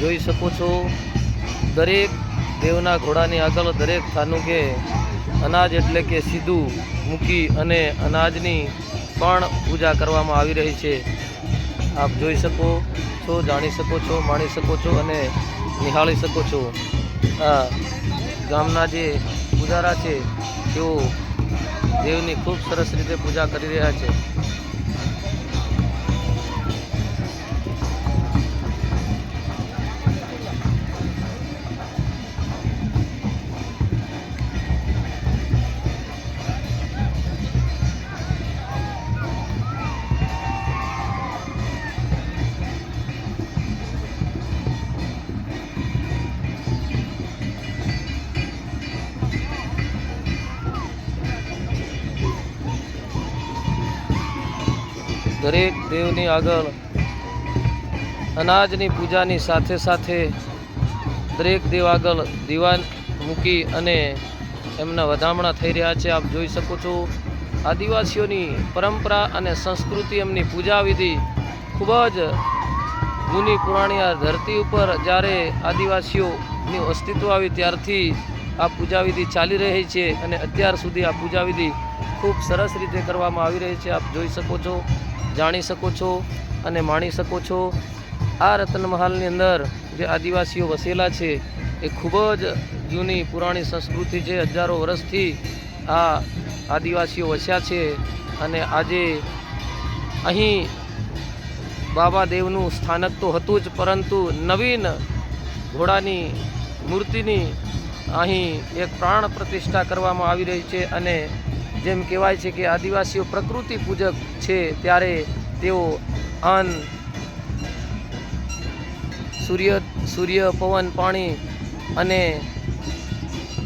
જોઈ શકો છો દરેક દેવના ઘોડાની આગળ દરેક થાનુકે અનાજ એટલે કે સીધું મૂકી અને અનાજની પણ પૂજા કરવામાં આવી રહી છે। આપ જોઈ શકો છો, જાણી શકો છો, માણી શકો છો અને નિહાળી શકો છો। આ ગામના જે પૂજારા છે તેઓ દેવની ખૂબ સરસ રીતે પૂજા કરી રહ્યા છે। દરેક દેવની આગળ અનાજની પૂજાની સાથે સાથે દરેક દેવ આગળ દીવા મૂકી અને એમના વધામણા થઈ રહ્યા છે। આપ જોઈ શકો છો આદિવાસીઓની પરંપરા અને સંસ્કૃતિ, એમની પૂજા વિધિ ખૂબ જ જૂની પુરાણી આ ધરતી ઉપર જ્યારે આદિવાસીઓનું અસ્તિત્વ આવી ત્યારથી આ પૂજા વિધિ ચાલી રહી છે અને અત્યાર સુધી આ પૂજા વિધિ ખૂબ સરસ રીતે કરવામાં આવી રહી છે। આપ જોઈ શકો છો, જાણી શકો છો અને માણી શકો છો। આ રતનમહાલની અંદર જે આદિવાસીઓ વસેલા છે એ ખૂબ જ જૂની પુરાણી સંસ્કૃતિ છે। હજારો વર્ષથી આ આદિવાસીઓ વસ્યા છે અને આજે અહીં બાબા દેવનું સ્થાનક તો હતું જ, પરંતુ નવીન ઘોડાની મૂર્તિની અહીં એક પ્રાણ પ્રતિષ્ઠા કરવામાં આવી રહી છે। અને જેમ કહેવાય છે કે આદિવાસીઓ પ્રકૃતિ પૂજક છે, ત્યારે તેઓ અન્ન, સૂર્ય, પવન, પાણી અને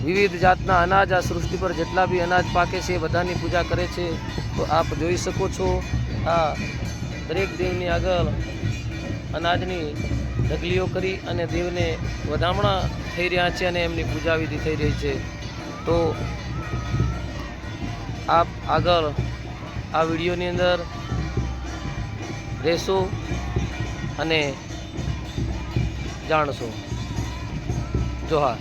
વિવિધ જાતના અનાજ, આ સૃષ્ટિ પર જેટલા બી અનાજ પાકે છે એ બધાની પૂજા કરે છે। તો આપ જોઈ શકો છો આ દરેક દેવની આગળ અનાજની ઢગલીઓ કરી અને દેવને વધામણા થઈ રહ્યા છે અને એમની પૂજા વિધિ થઈ રહી છે। તો આપ આગળ આ વિડીયોની અંદર રહેશો અને જાણશો। જોહાર।